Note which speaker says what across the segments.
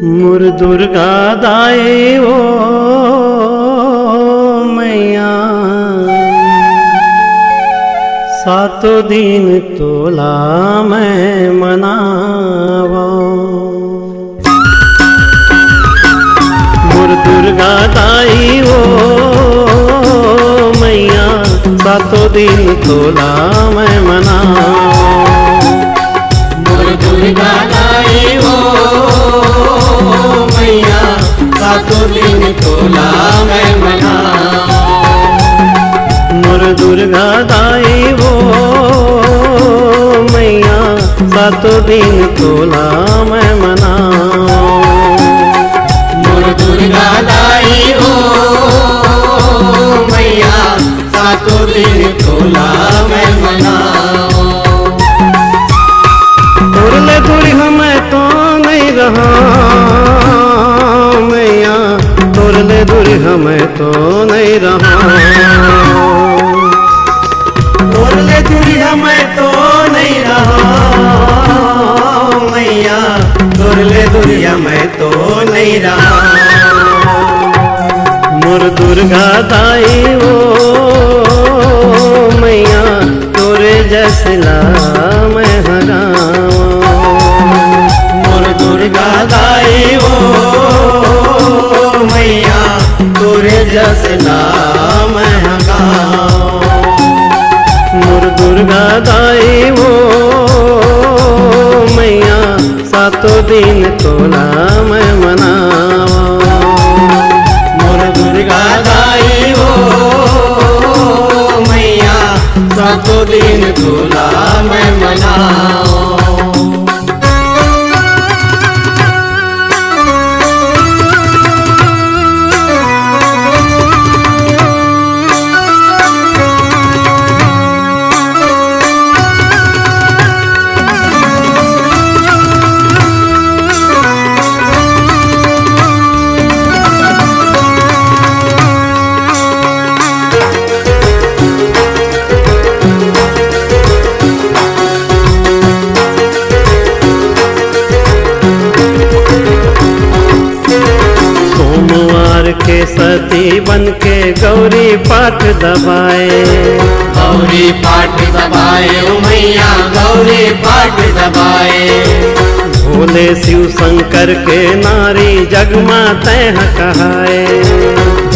Speaker 1: मोर दुर्गा दाई ओ मैया सातों दिन तोला मैं मनावा। मोर दुर्गा दाई ओ मैया सातों दिन तोला मैं मनावा।
Speaker 2: मोर दुर्गा दाई ओ मैया सातों दिन तोला मैं मनावा।
Speaker 1: मोर दुर्गा दाई ओ मैया सातों दिन तोला मैं मनावा।
Speaker 2: मोर दुर्गा दाई ओ मैया सातों दिन तोला मैं मनावा।
Speaker 1: तोरले दूरी हमें तो नहीं रहा मैया, तोरले दूरी हमें तो नहीं रहा। तोरले दूरी हमें तो नहीं रहा मैया, तोरले दूरी हमें तो नहीं रहा। मोर दुर्गा दाई ओ मैया तोरे जैसला मैं हरावा।
Speaker 2: मोर दुर्गा दाई ओ मैया तोरे जसला मैं हगावा।
Speaker 1: मोर दुर्गा दाई ओ मैया सातों दिन तोला मैं मनावा।
Speaker 2: मोर दुर्गा दाई ओ मैया सातों दिन तोला मैं मनावा।
Speaker 1: सोमवार के सती बन के गौरी पाठ दबाए।
Speaker 2: गौरी पाठ दबाए ओ मैया गौरी पाठ दबाए।
Speaker 1: भोले शिव शंकर के नारी जगमा तैह कहाए।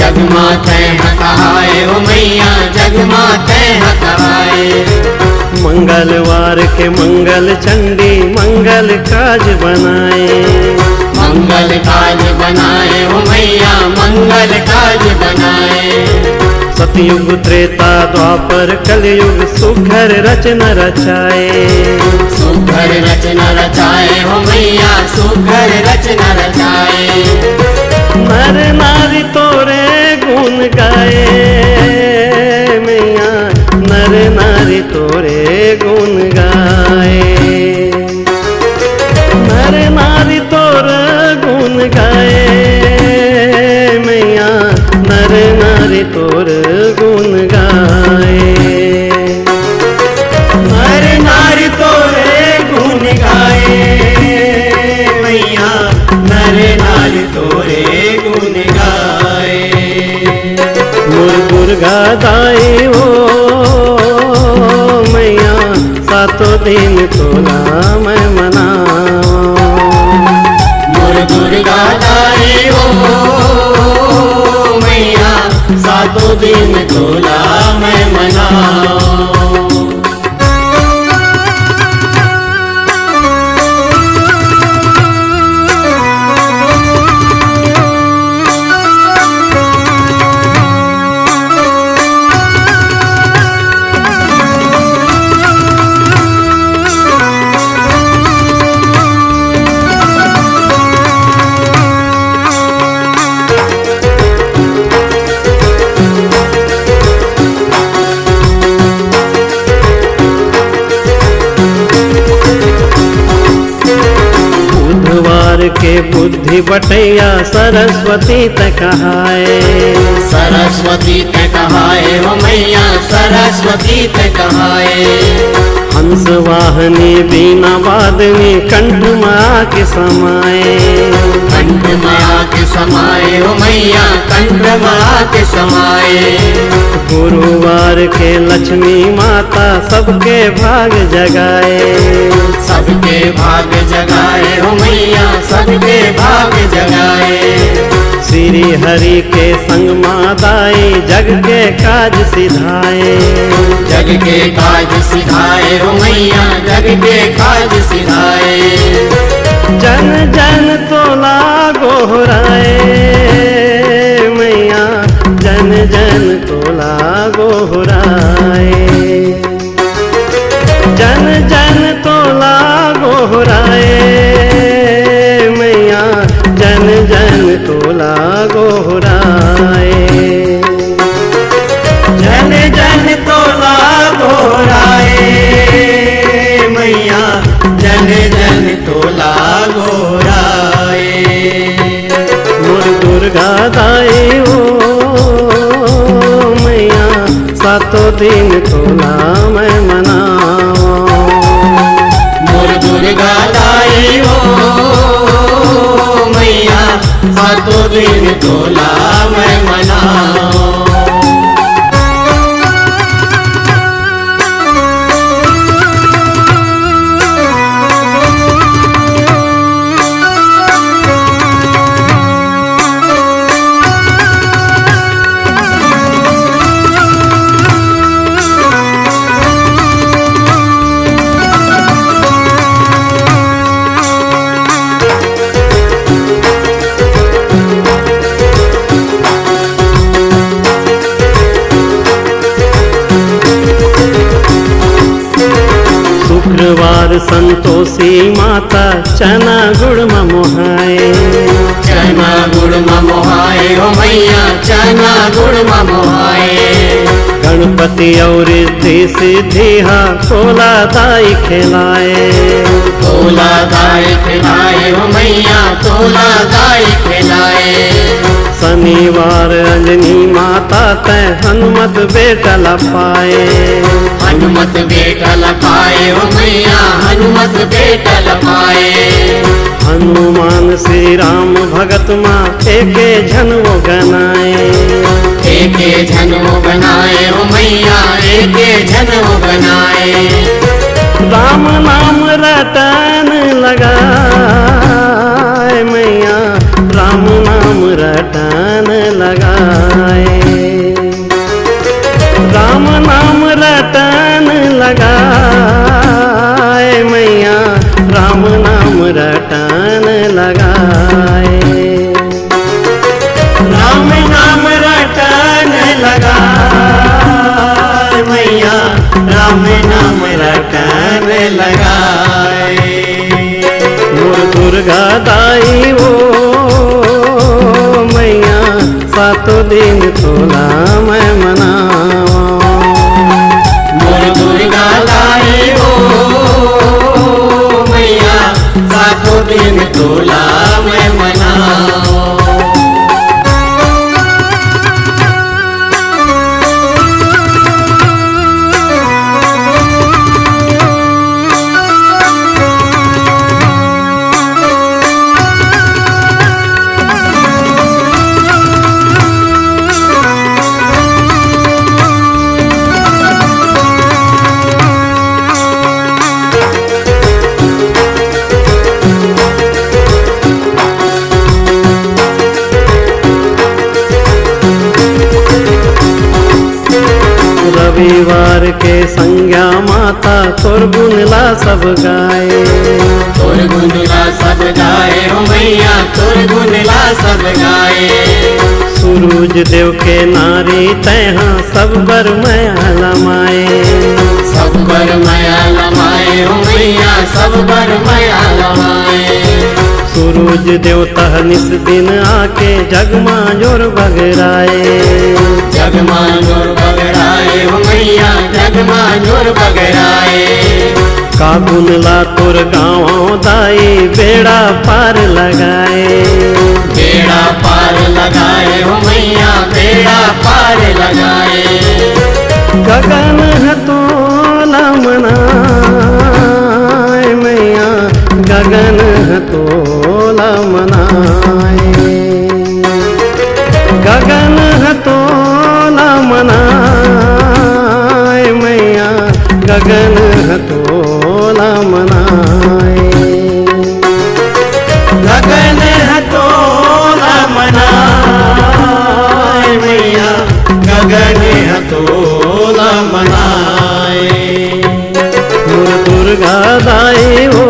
Speaker 2: जगमा तैह कहाए ओ मैया जगमा तैह कहाए।
Speaker 1: मंगलवार के मंगल चंडी मंगल काज बनाए।
Speaker 2: मंगल काज बनाए ओ मैया मंगल काज बनाए।
Speaker 1: सतयुग त्रेता द्वापर कलयुग सुघर रचना रचाए।
Speaker 2: सुघर रचना रचाए ओ मैया सुघर रचना रचाए।
Speaker 1: नर नारी तोरे गुण गाए मैया, नर नारी तोरे गुण गाए। नर नारी तोरे गुण गाए मैया, नर नारी तोरे गुण गाए।
Speaker 2: नर नारी तोरे गुण गाए मैया नर नारी तोरे गुण गाए।
Speaker 1: मोर दुर्गा दाई ओ मैया सातों दिन तोला मैं मनावा।
Speaker 2: मोर दुर्गा दाई ओ मैया सातों दिन तोला मैं मनावा।
Speaker 1: के बुद्धि बटैया सरस्वती त कहाए।
Speaker 2: सरस्वती ते कहाए ओ मैया सरस्वती ते कहाए।
Speaker 1: हंस वाहनी बीना वादनी कंठ माँ के समाए। द्वार के लक्ष्मी माता सबके भाग जगाए।
Speaker 2: सबके भाग जगाए हो मैया, सबके भाग जगाए।
Speaker 1: श्री हरि के संग मादाई जग के काज सिधाए।
Speaker 2: जग के काज सिधाए हो मैया, जग के काज सिधाए।
Speaker 1: जन जन तोला गोहराए मैया, जन जन तोला गोहराए। जन जन तोला गोहराए मैया, जन जन तोला गोहराए। जन जन तोला गोहराए मैया,
Speaker 2: जन जन तोला गोराए।
Speaker 1: मोर दुर्गा दाई ओ मैया, सातों दिन तोला मैं मनावा।
Speaker 2: मोर दुर्गा दाई हो मैया, सातों दिन तोला मैं मनाओ।
Speaker 1: शुक्रवार संतोषी माता चना गुड़ मोहाए।
Speaker 2: चना गुड़ मोहाए हो मैया, चना गुड़ मोहाए।
Speaker 1: गणपति और रिद्धि सिद्धिहा तोला दाई खिलाए।
Speaker 2: तोला दाई खिलाए हो मैया, तोला दाई खिलाए।
Speaker 1: शनिवार अंजनी माता तै हनुमत बेटा लपाए।
Speaker 2: हनुमत बेटा लपाए हो मैया, हनुमत बेटा लपाए।
Speaker 1: हनुमान श्री राम भगत माँ एके झन वो गनाए।
Speaker 2: एके झन वो बनाए हो मैया, एके झन वो बनाए।
Speaker 1: राम नाम रटन लगाए मैया, राम नाम रटन लगाए। राम नाम रटन लगाए मैया, राम नाम रटन लगाए। राम नाम रटन लगाए मैया, राम नाम रटन लगाए। मोर दुर्गा दाई ओ मैया, सातों दिन तोला मैं मनावा।
Speaker 2: मोर दुर्गा दाई हो मैया, सातों दिन तोला मैं मनाओ।
Speaker 1: रविवार के संज्ञा माता तोर गुनला सब गाए।
Speaker 2: तोर गुनला सब गाए हो मैया, तोर गुनला सब गाए।
Speaker 1: सूरज देव के नारी तैहा सब बर माया लमाए।
Speaker 2: सब बर माया लमाए हो मैया, सब बर माया लमाए।
Speaker 1: सूरज देव तह निस दिन आके जगमा जोर बगराए।
Speaker 2: जगमा जोर बगराए हो मैया, जगमा जोर बगराए।
Speaker 1: का गुनला तोर गाँव दाई बेड़ा पार लगाए।
Speaker 2: बेड़ा पार लगाए हो मैया, बेड़ा पार लगाए।
Speaker 1: गगन हतोला मनाए मैया, गगन हतोला मनाए। गगन हतोला मनाए गगन हथोला मनाए,
Speaker 2: गगन हथोला मनाए मैया, गगन हथोला मनाए।
Speaker 1: मोर दुर्गा दाई हो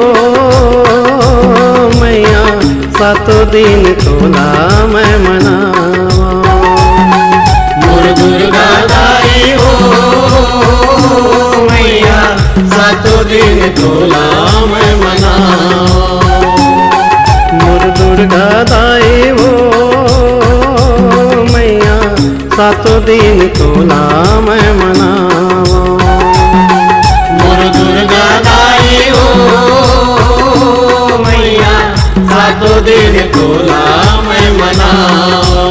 Speaker 1: मैया, सातों दिन तोला मैं मनावा।
Speaker 2: मोर दुर्गा दाई हो मैया, सातों दिन तोला मैं मनावा।
Speaker 1: मोर दुर्गा दाई हो मैया, सातों दिन तोला मैं मनावा।
Speaker 2: मोर दुर्गा दाई हो मैया, सातों दिन तोला मैं मनावा।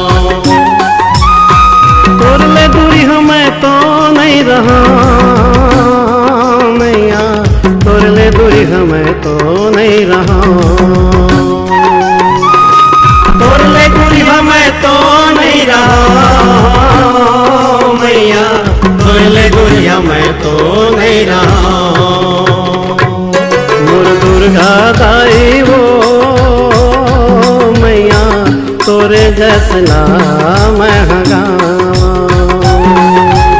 Speaker 1: तोरले दूरी हमें तो नहीं रहा मैया, तोरले दूरी हमें तो नहीं रहा।
Speaker 2: तोरले दूरी हमें तो नहीं रहा मैया, तोरले दूरी हमें तो नहीं रहा।
Speaker 1: मोर दुर्गा दाई हो मैया, तोरे जसला मैं हगावा।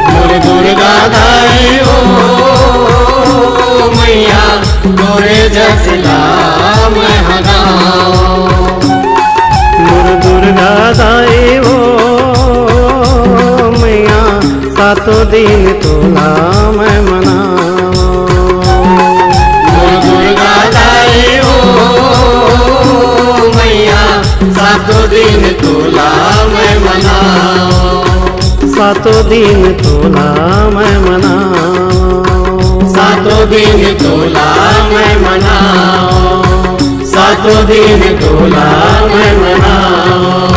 Speaker 2: मोर दुर्गा दाई हो मैया, तोरे जसला मैं हगावा।
Speaker 1: मोर दुर्गा दाई हो मैया, सातों दिन तोला मैं मनावा।
Speaker 2: मोर दुर्गा दाई हो मैया, सातों दिन तोला मैं मनावा।
Speaker 1: सातों दिन तोला मैं मनावा।
Speaker 2: सातों दिन तोला मैं मनावा, सातों दिन तोला मैं मनावा।